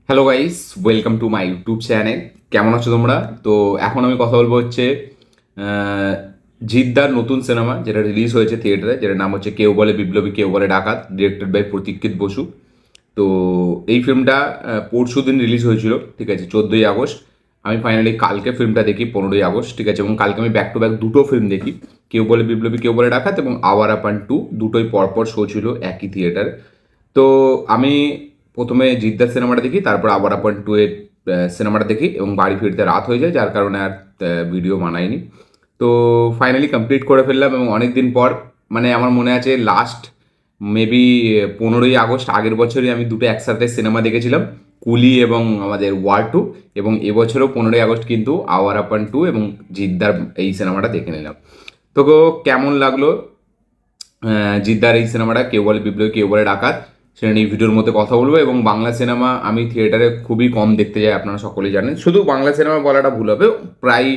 Hello guys, welcome to my YouTube channel. কেমন আছো তোমরা? তো এখন আমি কথা বলবো হচ্ছে আহ, জিদ্দার নতুন সিনেমা যেটা রিলিজ হয়েছে থিয়েটারে, যেটার নাম হচ্ছে কেউ বলে বিপ্লবী কেউ বলে ডাকাত, ডিরেক্টেড বাই প্রতীক্ষিত বসু। তো এই ফিল্মটা পরশু দিন রিলিজ হয়েছিল, ঠিক আছে, 14ই আগস্ট। আমি ফাইনালি কালকে ফিল্মটা দেখি, 15ই আগস্ট, ঠিক আছে, এবং কালকে আমি ব্যাক টু ব্যাক দুটো ফিল্ম দেখি। কেউ বলে বিপ্লবী কেউ বলে ডাকাত এবং আওয়ারা পান টু, দুটোই পরপর শো ছিল একই থিয়েটারে। তো আমি প্রথমে জিদ্দার সিনেমাটা দেখি, তারপর আবার পয়েন্ট টু এর সিনেমাটা দেখি এবং বাড়ি ফিরতে রাত হয়ে যায়, যার কারণে আর ভিডিও বানাইনি। তো ফাইনালি কমপ্লিট করে ফেললাম এবং অনেক দিন পর, মানে আমার মনে আছে লাস্ট মেবি 15ই আগস্ট আগের বছরই আমি দুটো একসাথে সিনেমা দেখেছিলাম, কুলি এবং আমাদের ওয়ার টু। এবং এবছরও 15ই আগস্ট কিন্তু আওয়ার আপান টু এবং জিদ্দার এই সিনেমাটা দেখে নিলাম। তো কেমন লাগলো জিদ্দার এই সিনেমাটা, কেউ বলে বিপ্লবী কেউ বলে ডাকাত, সেটা নিয়ে ভিডিওর মধ্যে কথা বলবো। এবং বাংলা সিনেমা আমি থিয়েটারে খুবই কম দেখতে যাই, আপনারা সকলেই জানেন। শুধু বাংলা সিনেমা বলাটা ভুল হবে, প্রায়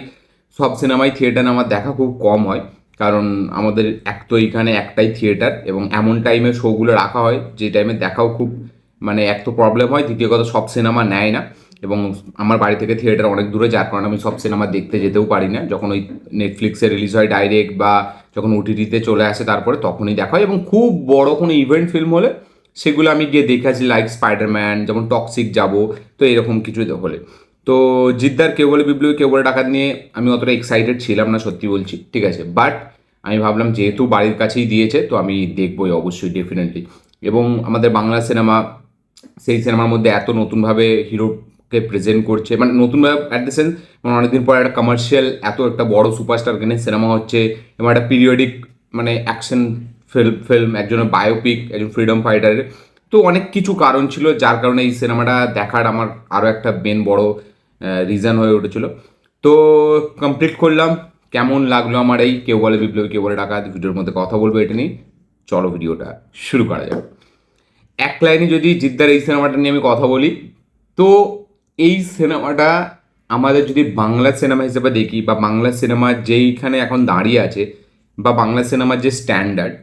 সব সিনেমাই থিয়েটারে আমার দেখা খুব কম হয়। কারণ আমাদের এক তো এইখানে একটাই থিয়েটার এবং এমন টাইমে শোগুলো রাখা হয় যে টাইমে দেখাও খুব, মানে এক তো প্রবলেম হয়, দ্বিতীয় কথা সব সিনেমা নেয় না। এবং আমার বাড়ি থেকে থিয়েটার অনেক দূরে, যার কারণে আমি সব সিনেমা দেখতে যেতেও পারি না। যখন ওই নেটফ্লিক্সে রিলিজ হয় ডাইরেক্ট, বা যখন ওটিটিতে চলে আসে তারপরে তখনই দেখা হয়। এবং খুব বড় কোনো ইভেন্ট ফিল্ম হলে সেগুলো আমি গিয়ে দেখেছি, লাইক স্পাইডারম্যান, যেমন টক্সিক যাব, তো এরকম কিছু হলে। তো জিদ্দার কেউ বলে বিপ্লবী কেউ বলে ডাকাত নিয়ে আমি অতটা এক্সাইটেড ছিলাম না, সত্যি বলছি, ঠিক আছে। বাট আমি ভাবলাম যেহেতু বাড়ির কাছেই দিয়েছে তো আমি দেখবই অবশ্যই, ডেফিনেটলি। এবং আমাদের বাংলা সিনেমা, সেই সিনেমার মধ্যে এত নতুনভাবে হিরোকে প্রেজেন্ট করছে, মানে নতুনভাবে অ্যাট দ্য সেন্স, মানে অনেকদিন পর একটা কমার্শিয়াল এত একটা বড় সুপারস্টারকে নিয়ে সিনেমা হচ্ছে, এবং একটা পিরিয়ডিক মানে অ্যাকশন ফিল্ম, একজনের বায়োপিক, একজন ফ্রিডম ফাইটারের। তো অনেক কিছু কারণ ছিল যার কারণে এই সিনেমাটা দেখার আমার আরও একটা মেন বড় রিজন হয়ে উঠেছিল। তো কমপ্লিট করলাম। কেমন লাগলো আমার এই কেউ বলে বিপ্লবী কেউ বলে ডাকাত, ভিডিওর মধ্যে কথা বলবো এটা নিয়ে। চলো ভিডিওটা শুরু করা যাবে। এক লাইনে যদি জিদ্দার এই সিনেমাটা নিয়ে আমি কথা বলি, তো এই সিনেমাটা আমাদের যদি বাংলা সিনেমা হিসেবে দেখি, বা বাংলা সিনেমা যেইখানে এখন দাঁড়িয়ে আছে, বা বাংলা সিনেমার যে স্ট্যান্ডার্ড,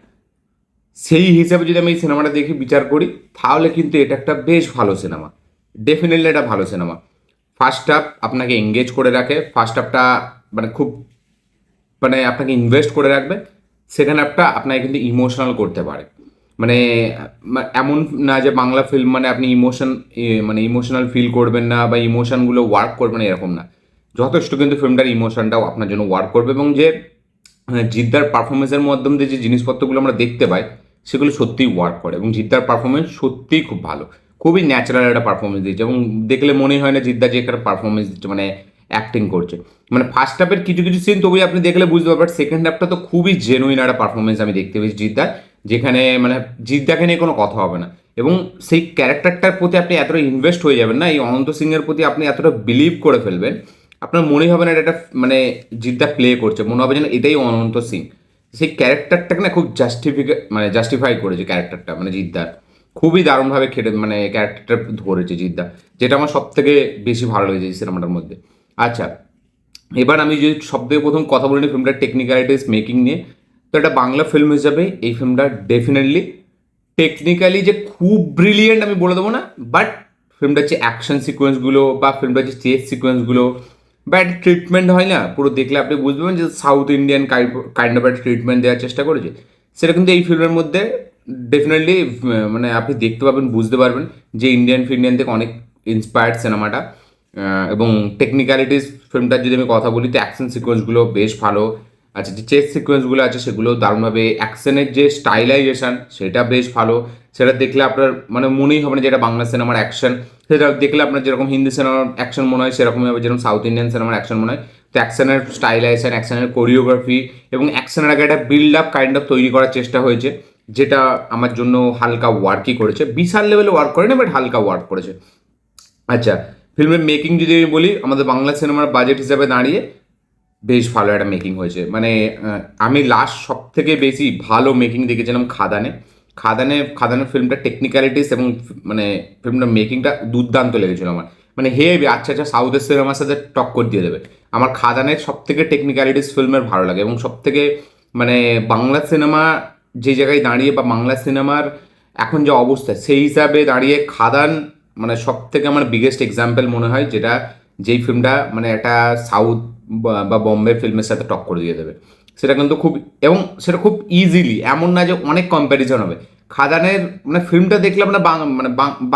সেই হিসাবে যদি আমি এই সিনেমাটা দেখে বিচার করি, তাহলে কিন্তু এটা একটা বেশ ভালো সিনেমা। ডেফিনেটলি এটা ভালো সিনেমা। ফার্স্ট হাফ আপনাকে এঙ্গেজ করে রাখে, ফার্স্ট হাফটা মানে খুব, মানে আপনাকে ইনভেস্ট করে রাখবে। সেকেন্ড হাফটা আপনাকে কিন্তু ইমোশনাল করতে পারে। মানে এমন না যে বাংলা ফিল্ম মানে আপনি মানে ইমোশনাল ফিল করবেন না, বা ইমোশনগুলো ওয়ার্ক করবে না, এরকম না। যথেষ্ট কিন্তু ফিল্মটার ইমোশনটাও আপনার জন্য ওয়ার্ক করবে। এবং যে জিদ্দার পারফরমেন্সের মাধ্যমে যে জিনিসপত্রগুলো আমরা দেখতে পাই, সেগুলো সত্যিই ওয়ার্ক করে। এবং জিদ্দার পারফরমেন্স সত্যিই খুব ভালো, খুবই ন্যাচারাল একটা পারফরমেন্স দিয়েছে। এবং দেখলে মনেই হয় না জিদ্দা যে একটা পারফরমেন্স দিচ্ছে, মানে অ্যাক্টিং করছে। মানে ফার্স্ট হাফের কিছু কিছু সিন তবুই আপনি দেখলে বুঝতে পারবেন, সেকেন্ড হাফটা তো খুবই জেনুইন একটা পারফরমেন্স আমি দেখতে পেয়েছি জিদ্দার, যেখানে মানে জিদ্দাকে নিয়ে কোনো কথা হবে না। এবং সেই ক্যারেক্টারটার প্রতি আপনি এতটা ইনভেস্ট হয়ে যাবেন না, এই অনন্ত সিংয়ের প্রতি আপনি এতটা বিলিভ করে ফেলবেন, আপনার মনেই হবে না এটা একটা মানে জিদ্দা প্লে করছে, মনে হবে যেন এটাই অনন্ত সিং। সেই ক্যারেক্টারটাকে না খুব জাস্টিফাই করেছে ক্যারেক্টারটা, মানে জিদ্দার খুবই দারুণভাবে খেটে মানে ক্যারেক্টারটা ধরেছে জিদ্দা, যেটা আমার সব থেকে বেশি ভালো লেগেছে এই সিনেমাটার মধ্যে। আচ্ছা, এবার আমি যদি সব থেকে প্রথম কথা বলি ফিল্মটার টেকনিক্যালিটিস মেকিং নিয়ে, তো এটা বাংলা ফিল্ম হিসাবে এই ফিল্মটা ডেফিনেটলি টেকনিক্যালি যে খুব ব্রিলিয়েন্ট আমি বলে দেবো না, বাট ফিল্মটার যে অ্যাকশন সিকোয়েন্সগুলো, বা ফিল্মটার যে চেস সিকোয়েন্সগুলো, বা একটা ট্রিটমেন্ট হয় না, পুরো দেখলে আপনি বুঝতে পারবেন যে সাউথ ইন্ডিয়ান কাইন্ড অফ একটা ট্রিটমেন্ট দেওয়ার চেষ্টা করেছে। সেটা কিন্তু এই ফিল্মের মধ্যে ডেফিনেটলি মানে আপনি দেখতে পাবেন, বুঝতে পারবেন যে ইন্ডিয়ান ফিন্ডিয়ান থেকে অনেক ইন্সপায়ার্ড সিনেমাটা। এবং টেকনিক্যালিটিস ফিল্মটার যদি আমি কথা বলি, তো অ্যাকশন সিকোয়েন্সগুলো বেশ ভালো। আচ্ছা, যে চেস সিকোয়েন্সগুলো আছে সেগুলো দারুণভাবে, অ্যাকশনের যে স্টাইলাইজেশন সেটা বেশ ভালো। সেটা দেখলে আপনার মানে মনেই হবে না যেটা বাংলা সিনেমার অ্যাকশন। সেটা দেখলে আপনার যেরকম হিন্দি সিনেমার অ্যাকশন মনে হয়, সেরকমই হবে যেরকম সাউথ ইন্ডিয়ান সিনেমার অ্যাকশন মনে হয়। তো অ্যাকশনের স্টাইলাইজেশন, অ্যাকশনের কোরিওগ্রাফি এবং অ্যাকশনের আগে একটা বিল্ড আপ কাইন্ড অফ তৈরি করার চেষ্টা হয়েছে, যেটা আমার জন্য হালকা ওয়ার্কই করেছে, বিশাল লেভেলে ওয়ার্ক করে না, বাট হালকা ওয়ার্ক করেছে। আচ্ছা, ফিল্মের মেকিং যদি আমি বলি, আমাদের বাংলা সিনেমার বাজেট হিসাবে দাঁড়িয়ে বেশ ভালো একটা মেকিং হয়েছে। মানে আমি লাস্ট সব থেকে বেশি ভালো মেকিং দেখেছিলাম খাদানে। খাদানের ফিল্মটা টেকনিক্যালিটিস এবং মানে ফিল্মটার মেকিংটা দুর্দান্ত লেগেছিল আমার। মানে হেভি, আচ্ছা আচ্ছা, সাউথের সিনেমার সাথে টক্কর দিয়ে দেবে। আমার খাদানের সব থেকে টেকনিক্যালিটিস ফিল্মের ভালো লাগে। এবং সব থেকে মানে বাংলা সিনেমা যে জায়গায় দাঁড়িয়ে, বা বাংলা সিনেমার এখন যে অবস্থা, সেই হিসাবে দাঁড়িয়ে খাদান মানে সব থেকে আমার বিগেস্ট এক্সাম্পল মনে হয়, যেই ফিল্মটা মানে একটা সাউথ বা বম্বে ফিল্মের সাথে টক্কর দিয়ে দেবে। সেটা কিন্তু খুব, এবং সেটা খুব ইজিলি, এমন না যে অনেক কম্প্যারিজন হবে। খাদানের মানে ফিল্মটা দেখলে আপনার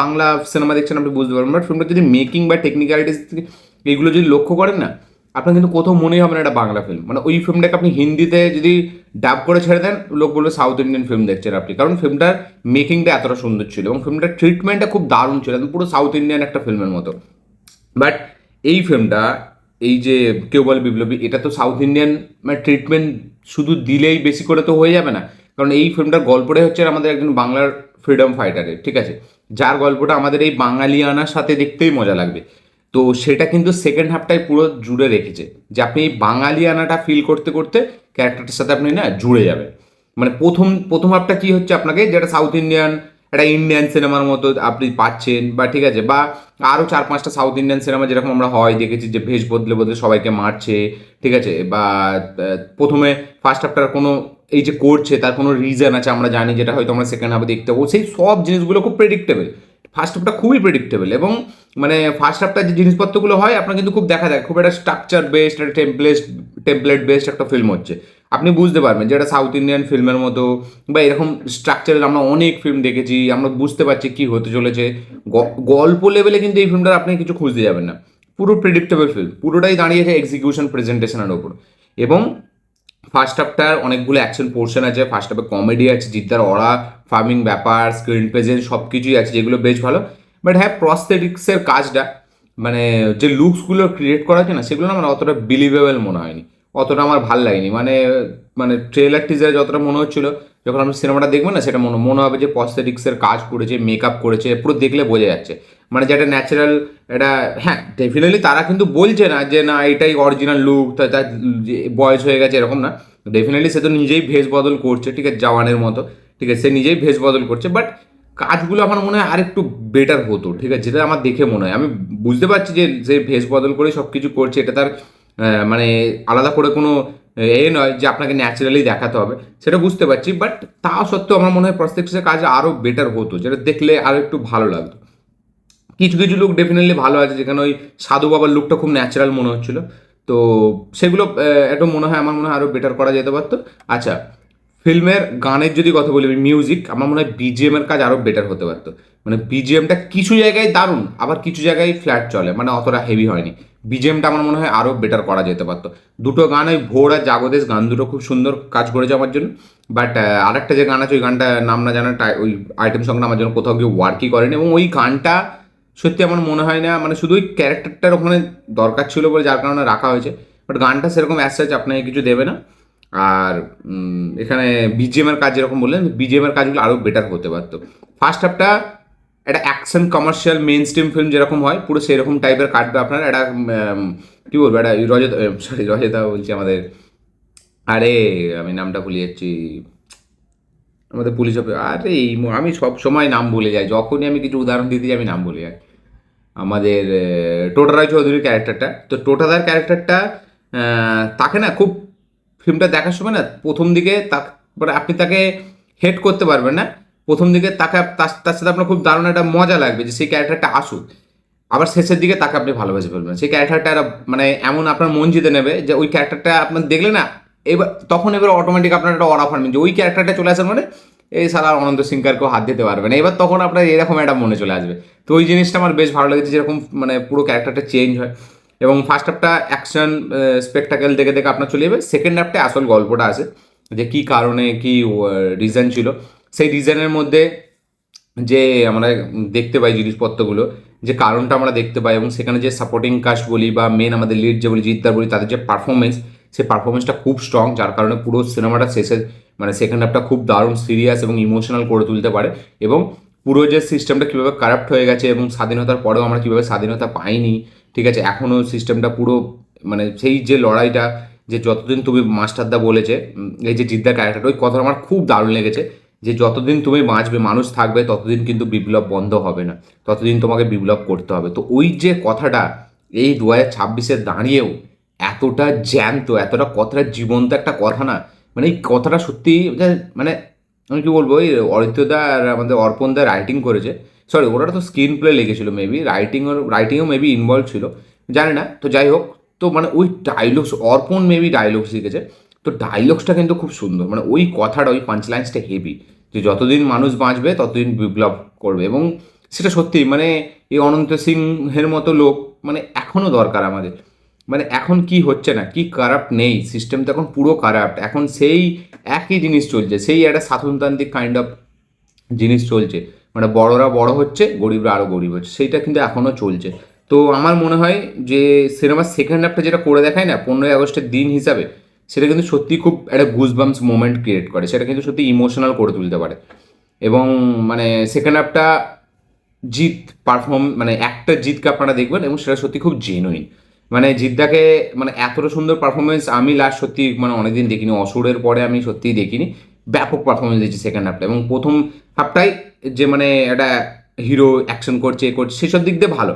বাংলা সিনেমা দেখছেন আপনি বুঝতে পারবেন, বাট ফিল্মটা যদি মেকিং বা টেকনিক্যালিটিস এইগুলো যদি লক্ষ্য করেন না, আপনার কিন্তু কোথাও মনেই হবে না এটা বাংলা ফিল্ম। মানে ওই ফিল্মটাকে আপনি হিন্দিতে যদি ডাব করে ছেড়ে দেন, লোক বলবে সাউথ ইন্ডিয়ান ফিল্ম দেখছেন আপনি, কারণ ফিল্মটার মেকিংটা এতটা সুন্দর ছিল এবং ফিল্মটার ট্রিটমেন্টটা খুব দারুণ ছিল, একদম পুরো সাউথ ইন্ডিয়ান একটা ফিল্মের মতো। বাট এই ফিল্মটা, এই যে কেউ বলে বিপ্লবী, এটা তো সাউথ ইন্ডিয়ান মানে ট্রিটমেন্ট শুধু দিলেই বেশি করে তো হয়ে যাবে না, কারণ এই ফিল্মটার গল্পটাই হচ্ছে আমাদের একজন বাংলার ফ্রিডম ফাইটারের, ঠিক আছে, যার গল্পটা আমাদের এই বাঙালিয়ানার সাথে দেখতেই মজা লাগবে। তো সেটা কিন্তু সেকেন্ড হাফটাই পুরো জুড়ে রেখেছে, যে আপনি এই বাঙালিয়ানাটা ফিল করতে করতে ক্যারেক্টারটার সাথে আপনি না জুড়ে যাবেন। মানে প্রথম প্রথম হাফটা কি হচ্ছে আপনাকে, যেটা সাউথ ইন্ডিয়ান একটা ইন্ডিয়ান সিনেমার মতো আপনি পাচ্ছেন, বা ঠিক আছে, বা আরও 4-5টা সাউথ ইন্ডিয়ান সিনেমা যেরকম আমরা হয় দেখেছি, যে ভেষ বদলে বদলে সবাইকে মারছে, ঠিক আছে, বা প্রথমে ফার্স্ট হাফটার কোনো এই যে করছে তার কোনো রিজন আছে আমরা জানি, যেটা হয়তো আমরা সেকেন্ড হাফে দেখতে পাবো, সেই সব জিনিসগুলো খুব প্রেডিক্টেবল। ফার্স্ট হাফটা খুবই প্রেডিক্টেবল, এবং মানে ফার্স্ট হাফটা যে জিনিসপত্রগুলো হয় আপনার কিন্তু খুব দেখা যায়, খুব একটা স্ট্রাকচার বেসড, একটা টেমপ্লেট বেসড একটা ফিল্ম হচ্ছে। আপনি বুঝতে পারবেন যে এটা সাউথ ইন্ডিয়ান ফিল্মের মতো, বা এরকম স্ট্রাকচারের আমরা অনেক ফিল্ম দেখেছি, আমরা বুঝতে পারছি কি হতে চলেছে। গল্প লেভেলে কিন্তু এই ফিল্মটার আপনি কিছু খুঁজতে যাবেন না, পুরো প্রেডিক্টেবল ফিল্ম, পুরোটাই দাঁড়িয়েছে এক্সিকিউশন প্রেজেন্টেশনের ওপর। এবং ফার্স্ট হাফটার অনেকগুলো অ্যাকশন পোর্শন আছে, ফার্স্ট হাফে কমেডি আছে, জিদ্দার অরা ফার্মিং ব্যাপার, স্ক্রিন প্রেজেন্স সব কিছুই আছে যেগুলো বেশ ভালো। বাট হ্যাঁ, প্রস্থেটিক্সের কাজটা, মানে যে লুকসগুলো ক্রিয়েট করা আছে না, সেগুলো না আমার অতটা বিলিভেবল মনে হয়নি, অতটা আমার ভাল লাগেনি। মানে মানে ট্রেলার টিজারে যতটা মনে হচ্ছিল, যখন আমি সিনেমাটা দেখবো না, সেটা মনে মনে হবে যে প্রস্থেটিক্সের কাজ করেছে, মেকআপ করেছে, পুরো দেখলে বোঝা যাচ্ছে মানে যেটা ন্যাচারাল এটা। হ্যাঁ, ডেফিনেটলি তারা কিন্তু বলছে না যে না এটাই অরিজিনাল লুক, তার বয়স হয়ে গেছে এরকম না। ডেফিনেটলি সে তো নিজেই ভেষ বদল করছে, ঠিক আছে, জওয়ানের মতো, ঠিক আছে, সে নিজেই ভেষ বদল করছে। বাট কাজগুলো আমার মনে হয় আরেকটু বেটার হতো, ঠিক আছে, যেটা আমার দেখে মনে হয়। আমি বুঝতে পারছি যে সে ভেষ বদল করে সব কিছু করছে, এটা তার মানে আলাদা করে কোনো নয় যে আপনাকে ন্যাচারালি দেখাতে হবে, সেটা বুঝতে পারছি। বাট তা সত্ত্বেও আমার মনে হয় প্রত্যেকটা কাজ আরও বেটার হতো, যেটা দেখলে আরও একটু ভালো লাগতো। কিছু কিছু লুক ডেফিনেটলি ভালো আছে, যেখানে ওই সাধু বাবার লুকটা খুব ন্যাচারাল মনে হচ্ছিল। তো সেগুলো একটু মনে হয়, আমার মনে হয় আরও বেটার করা যেতে পারতো। আচ্ছা, ফিল্মের গানের যদি কথা বলি, মিউজিক, আমার মনে হয় বিজিএম এর কাজ আরও বেটার হতে পারতো। মানে বিজিএমটা কিছু জায়গায় দারুণ, আবার কিছু জায়গায় ফ্ল্যাট চলে, মানে অতটা হেভি হয়নি। বিজিএমটা আমার মনে হয় আরও বেটার করা যেতে পারতো। দুটো গান, ওই ভোর আর জাগদেশ গান দুটো খুব সুন্দর কাজ করেছে আমার জন্য। বাট আরেকটা যে গান আছে, ওই গানটা নাম না জানা, ওই আইটেম সংটা আমার জন্য কোথাও গিয়ে ওয়ার্কই করেনি, এবং ওই গানটা সত্যি আমার মনে হয় না, মানে শুধু ওই ক্যারেক্টারটার ওখানে দরকার ছিল বলে যার কারণে রাখা হয়েছে, বাট গানটা সেরকম অ্যাজ সাচ আপনাকে কিছু দেবে না। আর এখানে বিজিএমের কাজ যেরকম বললেন, বিজিএমের কাজগুলো আরও বেটার হতে পারতো। ফার্স্ট হাফটা একটা action commercial mainstream film যেরকম হয়, পুরো সেরকম টাইপের কাটবে আপনার। একটা কী বলবো, একটা রজতা বলছি আমাদের, আরে আমি নামটা ভুলে যাচ্ছি, আমাদের পুলিশ অফিসার, আরে আমি সব সময় নাম ভুলে যাই, যখনই আমি কিছু উদাহরণ দিতে যাই আমি নাম ভুলে যাই। আমাদের টোটা রায় চৌধুরীর ক্যারেক্টারটা, তো টোটাদার ক্যারেক্টারটা তাকে না খুব, ফিল্মটা দেখার সময় না প্রথম দিকে মানে আপনি তাকে হেট করতে পারবেন না। প্রথম দিকে তাকে তার সাথে আপনার খুব দারুণ একটা মজা লাগবে যে সেই ক্যারেক্টারটা আসুক, আবার শেষের দিকে তাকে আপনি ভালোবেসে ফেলবেন। সেই ক্যারেক্টারটা মানে এমন আপনার মন জিতে নেবে যে ওই ক্যারেক্টারটা আপনার দেখলে না, এবার অটোমেটিক আপনার একটা অরা ফার্মিং, যে ওই ক্যারেক্টারটা চলে আসেন মানে এই সালা অনন্ত সিংকারকেও হাত দিতে পারবে না, এবার তখন আপনার এরকম একটা মনে চলে আসবে। তো ওই জিনিসটা আমার বেশ ভালো লেগেছে, যেরকম মানে পুরো ক্যারেক্টারটা চেঞ্জ হয়। এবং ফার্স্ট হাফটা অ্যাকশন স্পেকটাকেল দেখে দেখে আপনার চলে যাবে, সেকেন্ড হাফটা আসল গল্পটা আসে, যে কী কারণে কী রিজন ছিল, সেই রিজনের মধ্যে যে আমরা দেখতে পাই জিনিসপত্রগুলো, যে কারণটা আমরা দেখতে পাই, এবং সেখানে যে সাপোর্টিং কাস্ট বলি বা মেন আমাদের লিড যে বলি জিদ্দার বলি, তাদের যে পারফরমেন্স, সেই পারফরমেন্সটা খুব স্ট্রং, যার কারণে পুরো সিনেমাটা শেষে মানে সেকেন্ড হাফটা খুব দারুণ সিরিয়াস এবং ইমোশনাল করে তুলতে পারে। এবং পুরো যে সিস্টেমটা কীভাবে কারাপ্ট হয়ে গেছে, এবং স্বাধীনতার পরেও আমরা কীভাবে স্বাধীনতা পাইনি, ঠিক আছে, এখনও সিস্টেমটা পুরো মানে সেই যে লড়াইটা, যে যতদিন তুমি মাস্টারদা বলেছে, এই যে জিদ্দার ক্যারেক্টার, ওই কথাটা আমার খুব দারুণ লেগেছে, যে যতদিন তুমি বাঁচবে, মানুষ থাকবে, ততদিন কিন্তু বিপ্লব বন্ধ হবে না, ততদিন তোমাকে বিপ্লব করতে হবে। তো ওই যে কথাটা এই 2026-এ দাঁড়িয়েও এতটা জ্যান্ত, এতটা কথাটা জীবন্ত একটা কথা না, মানে এই কথাটা সত্যি মানে আমি কী বলবো, ওই অরিত্রদা আর আমাদের অর্পণদা রাইটিং করেছে, সরি, ওরা তো স্ক্রিন প্লে লিখেছিল, মেবি রাইটিংও মেবি ইনভলভ ছিল, জানি না। তো যাই হোক, তো মানে ওই ডায়লগস, অর্পণ মেবি ডায়লগস লিখেছে, তো ডায়লগসটা কিন্তু খুব সুন্দর, মানে ওই কথাটা, ওই পাঞ্চলাইন্সটা হেভি, যে যতদিন মানুষ বাঁচবে ততদিন বিপ্লব করবে। এবং সেটা সত্যি, মানে এই অনন্ত সিংহের মতো লোক মানে এখনও দরকার আমাদের। মানে এখন কি হচ্ছে না, কি কারাপ্ট নেই, সিস্টেম তো এখন পুরো কারাপ্ট, এখন সেই একই জিনিস চলছে, সেই একটা শাসনতান্ত্রিক কাইন্ড অফ জিনিস চলছে, মানে বড়রা বড় হচ্ছে, গরিবরা আরও গরিব হচ্ছে, সেইটা কিন্তু এখনও চলছে। তো আমার মনে হয় যে সিনেমার সেকেন্ড হাফটা যেটা করে দেখায় না 15ই আগস্টের দিন হিসাবে, সেটা কিন্তু সত্যি খুব একটা গুজবাম্পস মোমেন্ট ক্রিয়েট করে, সেটা কিন্তু সত্যি ইমোশনাল করে তুলতে পারে। এবং মানে সেকেন্ড হাফটা জিৎ পারফর্ম, মানে একটা জিতকে আপনারা দেখবেন, এবং সেটা সত্যি খুব জেনুইন। মানে জিদ্দাকে মানে এতটা সুন্দর পারফরমেন্স আমি লাস্ট সত্যি মানে অনেকদিন দেখিনি, অসুরের পরে আমি সত্যিই দেখিনি। ব্যাপক পারফরমেন্স দিয়েছে সেকেন্ড হাফটা, এবং প্রথম হাফটাই যে মানে একটা হিরো অ্যাকশন করছে এ করছে সেসব দিক দিয়ে ভালো,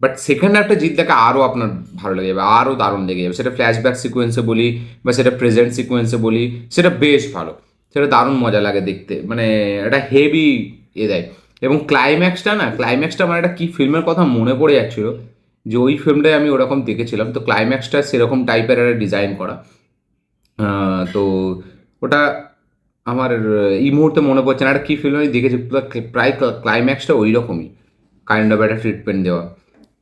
বাট সেকেন্ড হাফটা জিদ্দাকে আরও আপনার ভালো লেগে যাবে, আরও দারুণ লেগে যাবে, সেটা ফ্ল্যাশব্যাক সিকোয়েন্সে বলি বা সেটা প্রেজেন্ট সিকোয়েন্সে বলি, সেটা বেশ ভালো, সেটা দারুণ মজা লাগে দেখতে, মানে একটা হেভি দেয়। এবং ক্লাইম্যাক্সটা আমার একটা কী ফিল্মের কথা মনে পড়ে যাচ্ছিলো, যে ওই ফিল্মটাই আমি ওরকম দেখেছিলাম, তো ক্লাইম্যাক্সটা সেরকম টাইপের একটা ডিজাইন করা। তো ওটা আমার এই মুহূর্তে মনে পড়ছে না, একটা কী ফিল্ম আমি দেখেছি, প্রায় ক্লাইম্যাক্সটা ওই রকমই কাইন্ড অফ একটা ট্রিটমেন্ট দেওয়া।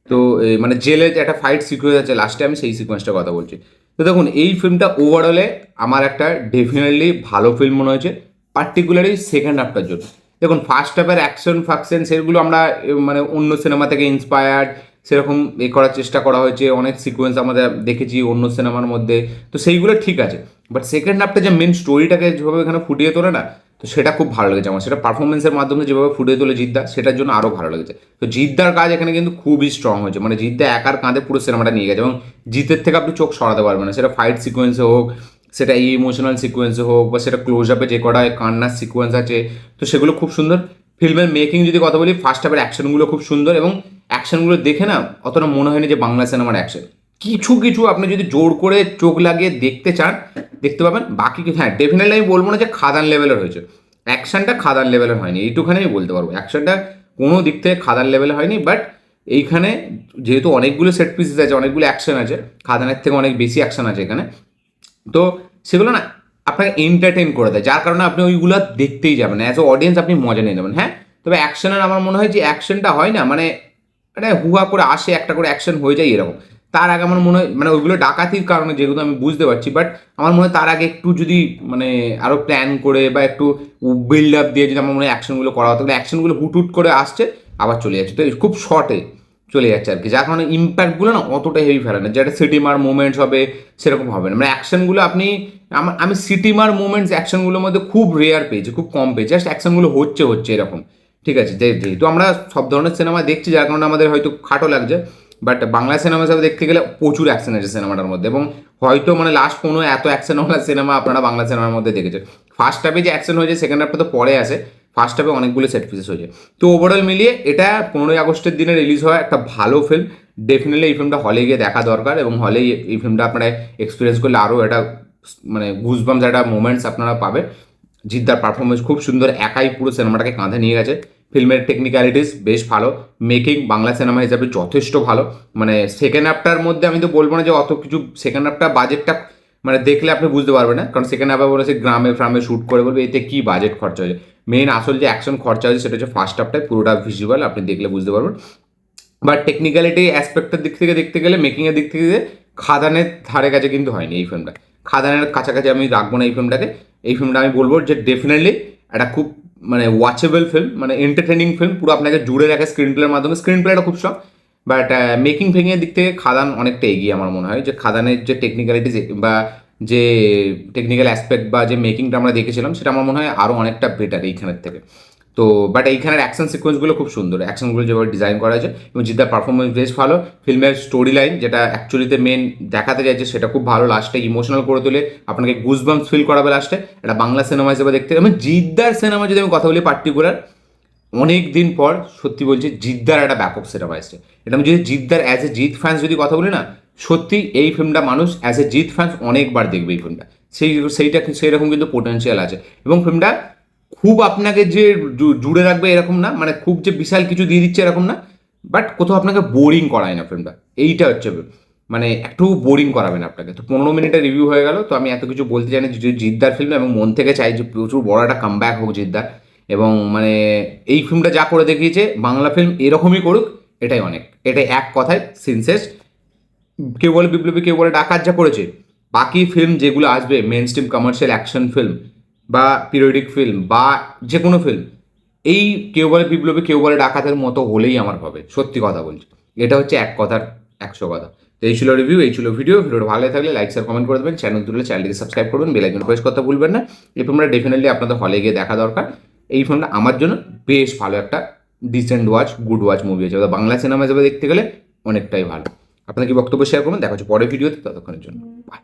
তো মানে জেলে যে একটা ফাইট সিকোয়েন্স আছে লাস্টে, আমি সেই সিকোয়েন্সটার কথা বলছি। তো দেখুন, এই ফিল্মটা ওভারঅলে আমার একটা ডেফিনেটলি ভালো ফিল্ম মনে হয়েছে, পার্টিকুলারলি সেকেন্ড হাফটার জন্য। দেখুন, ফার্স্ট হাফের অ্যাকশন ফাকশন সেগুলো আমরা মানে অন্য সিনেমা থেকে ইন্সপায়ার্ড সেরকম করার চেষ্টা করা হয়েছে, অনেক সিকোয়েন্স আমাদের দেখেছি অন্য সিনেমার মধ্যে, তো সেইগুলো ঠিক আছে। বাট সেকেন্ড হাফটা যে মেন স্টোরিটাকে যেভাবে এখানে ফুটিয়ে তোলে না, তো সেটা খুব ভালো লেগেছে আমার, সেটা পারফরমেন্সের মাধ্যমে যেভাবে ফুটিয়ে তোলে জিদ্দা, সেটার জন্য আরও ভালো লেগেছে। তো জিদ্দার কাজ এখানে কিন্তু খুবই স্ট্রং হয়েছে, মানে জিদ্দা একার কাঁধে পুরো সিনেমাটা নিয়ে গেছে, এবং জিতের থেকে আপনি চোখ সরাতে পারবেন না, সেটা ফাইট সিকোয়েন্সে হোক, সেটা ইমোশনাল সিকোয়েন্সে হোক, বা সেটা ক্লোজ আপে যে কটা কান্নার সিকোয়েন্স আছে, তো সেগুলো খুব সুন্দর। ফিল্মের মেকিং যদি কথা বলি, ফার্স্ট হাফের অ্যাকশনগুলো খুব সুন্দর, এবং অ্যাকশনগুলো দেখে না অতটা মনে হয়নি যে বাংলা সিনেমার অ্যাকশন। কিছু কিছু আপনি যদি জোর করে চোখ লাগিয়ে দেখতে চান দেখতে পাবেন, বাকি হ্যাঁ ডেফিনেটলি আমি বলবো না যে খাদান লেভেলের হয়েছে, অ্যাকশনটা খাদান লেভেলের হয়নি, এইটুখানে আমি বলতে পারবো, অ্যাকশনটা কোনো দিক থেকে খাদান লেভেলে হয়নি। বাট এইখানে যেহেতু অনেকগুলো সেট পিসেস আছে, অনেকগুলো অ্যাকশন আছে, খাদানের থেকে অনেক বেশি অ্যাকশন আছে এখানে, তো সেগুলো না আপনাকে এন্টারটেন করে দেয়, যার কারণে আপনি ওইগুলো দেখতেই যাবেন, অ্যাজ এ অডিয়েন্স আপনি মজা নিয়ে নেবেন। হ্যাঁ, তবে অ্যাকশনের আমার মনে হয় যে অ্যাকশনটা হয় না, মানে এটা হুহা করে আসে, একটা করে অ্যাকশন হয়ে যায় এরকম, তার আগে আমার মনে হয় মানে ওইগুলো ডাকাতির কারণে যেগুলো আমি বুঝতে পারছি, বাট আমার মনে হয় তার আগে একটু যদি মানে আরও প্ল্যান করে বা একটু বিল্ড আপ দিয়ে যদি আমার মনে হয় অ্যাকশনগুলো করা হতো, তাহলে অ্যাকশনগুলো হুট করে আসছে আবার চলে যাচ্ছে, তো খুব শর্টে চলে যাচ্ছে আর কি, যার কারণে ইম্প্যাক্টগুলো না অতটা হেভি ফেলে না, যেটা সিটিমার মুভমেন্টস হবে সেরকম হবে না, মানে অ্যাকশনগুলো আপনি আমি সিটিমার মুভমেন্টস অ্যাকশনগুলোর মধ্যে খুব রেয়ার পেয়েছি, খুব কম পেয়েছি, জাস্ট অ্যাকশনগুলো হচ্ছে এরকম, ঠিক আছে। যেহেতু আমরা সব ধরনের সিনেমা দেখছি, যার কারণে আমাদের হয়তো খাটো লাগছে, বাট বাংলা সিনেমা হিসাবে দেখতে গেলে প্রচুর অ্যাকশন আছে সিনেমাটার মধ্যে, এবং হয়তো মানে লাস্ট কোনো এত অ্যাকশনওয়ালা সিনেমা আপনারা বাংলা সিনেমার মধ্যে দেখেছেন। ফার্স্ট হাফে যে অ্যাকশন হয়েছে, সেকেন্ড হাফটা তো পরে আসে, ফার্স্ট হাফে অনেকগুলো সেট পিসেস হয়েছে। তো ওভারঅল মিলিয়ে এটা 15ই আগস্টের দিনে রিলিজ হওয়া একটা ভালো ফিল্ম, ডেফিনেটলি এই ফিল্মটা হলে গিয়ে দেখা দরকার, এবং হলে এই ফিল্মটা আপনারা এক্সপিরিয়েন্স করলে আরও একটা মানে গুজবাম্পস একটা মোমেন্টস আপনারা পাবে। জিদ্দার পারফরমেন্স খুব সুন্দর, একাই পুরো সিনেমাটাকে কাঁধে নিয়ে গেছে, ফিল্মের টেকনিক্যালিটিস বেশ ভালো, মেকিং বাংলা সিনেমা হিসাবে যথেষ্ট ভালো। মানে সেকেন্ড হাফটার মধ্যে আমি তো বলবো না যে অত কিছু, সেকেন্ড হাফটা বাজেটটা মানে দেখলে আপনি বুঝতে পারবেন না, কারণ সেকেন্ড হাফে বলেছে গ্রামে ফ্রামে শ্যুট করে, বলবে এতে কী বাজেট খরচা হয়েছে, মেন আসল যে অ্যাকশন খরচা হয়েছে সেটা হচ্ছে ফার্স্ট হাফটায়, পুরোটা ভিজুয়াল আপনি দেখলে বুঝতে পারবেন। বাট টেকনিক্যালিটি অ্যাসপেক্টের দিক থেকে দেখতে গেলে, মেকিংয়ের দিক থেকে খাদানের ধারে কাছে কিন্তু হয়নি এই ফিল্মটা, খাদানের কাছাকাছি আমি রাখবো না এই ফিল্মটাকে। এই ফিল্মটা আমি বলবো যে ডেফিনেটলি একটা খুব মানে ওয়াচেবল ফিল্ম, মানে এন্টারটেনিং ফিল্ম, পুরো আপনাকে জুড়ে রাখে স্ক্রিন প্লের মাধ্যমে, স্ক্রিন প্লেটা খুব স্ট্রং, বাট মেকিং ফেকিংয়ের দিক থেকে খাদান অনেকটা এগিয়ে আমার মনে হয়, যে খাদানের যে টেকনিক্যালিটিস বা যে টেকনিক্যাল অ্যাসপেক্ট বা যে মেকিংটা আমরা দেখেছিলাম, সেটা আমার মনে হয় আরও অনেকটা বেটার এইখানের থেকে। তো বাট এইখানের অ্যাকশন সিকোয়েন্সগুলো খুব সুন্দর, অ্যাকশনগুলো যেভাবে ডিজাইন করা হয়েছে, এবং জিদ্দার পারফরমেন্স বেশ ভালো, ফিল্মের স্টোরি লাইন যেটা অ্যাকচুয়ালিতে মেন দেখাতে চাইছে সেটা খুব ভালো, লাস্টে ইমোশনাল করে তোলে, আপনাকে গুজবাম্পস ফিল করাবে লাস্টে, এটা বাংলা সিনেমা হিসেবে দেখতে। আমি জিদ্দার সিনেমা যদি আমি কথা বলি পার্টিকুলার, অনেক দিন পর সত্যি বলছি জিদ্দার একটা ব্যাপক সিনেমা এসছে, এটা আমি যদি জিদ্দার অ্যাজ এ জিৎ ফ্যান্স যদি কথা বলি না, সত্যি এই ফিল্মটা মানুষ অ্যাজ এ জিৎ ফ্যান্স অনেকবার দেখবে এই ফিল্মটা, সেইটা সেই রকম কিন্তু পোটেনশিয়াল আছে, এবং ফিল্মটা খুব আপনাকে যে জুড়ে রাখবে এরকম না, মানে খুব যে বিশাল কিছু দিয়ে দিচ্ছে এরকম না, বাট কোথাও আপনাকে বোরিং করায় না ফিল্মটা। এইটা হচ্ছে মানে একটু বোরিং করাবে না আপনাকে। তো 15 মিনিটের রিভিউ হয়ে গেল। তো আমি এত কিছু বলতে চাই না, যে জিদ্দার ফিল্ম এবং মন থেকে চাই যে প্রচুর বড় একটা কামব্যাক হোক জিদ্দার। এবং মানে এই ফিল্মটা যা করে দেখিয়েছে, বাংলা ফিল্ম এরকমই করুক, এটাই অনেক। এটাই এক কথায় সিনসেস। কেউ বলে বিপ্লবী, কেউ বলে ডাকাত যা করেছে, বাকি ফিল্ম যেগুলো আসবে mainstream commercial action film বা পিরিয়ডিক ফিল্ম বা যে কোনো ফিল্ম, এই কেউ বলে বিপ্লবী কেউ বলে ডাকাতের মতো হলেই আমার হবে। সত্যি কথা বলছি, এটা হচ্ছে এক কথার 100 কথা। তো এই ছিল রিভিউ, এই ছিল ভিডিওটা ভালো থাকলে লাইক শেয়ার কমেন্ট করে দেবেন, চ্যানেল তুলে চ্যানেলটিকে সাবস্ক্রাইব করবেন, বেল আইকন প্রেস করতে ভুলবেন না। এই ফিল্মটা ডেফিনেটলি আপনাদের হলে গিয়ে দেখা দরকার। এই ফিল্মটা আমার জন্য বেশ ভালো একটা decent watch, good watch movie আছে, বাংলা সিনেমা হিসেবে দেখতে গেলে অনেকটাই ভালো। আপনার কি বক্তব্য শেয়ার করবেন, দেখা হচ্ছে পরের ভিডিওতে, ততক্ষণের জন্য বাই।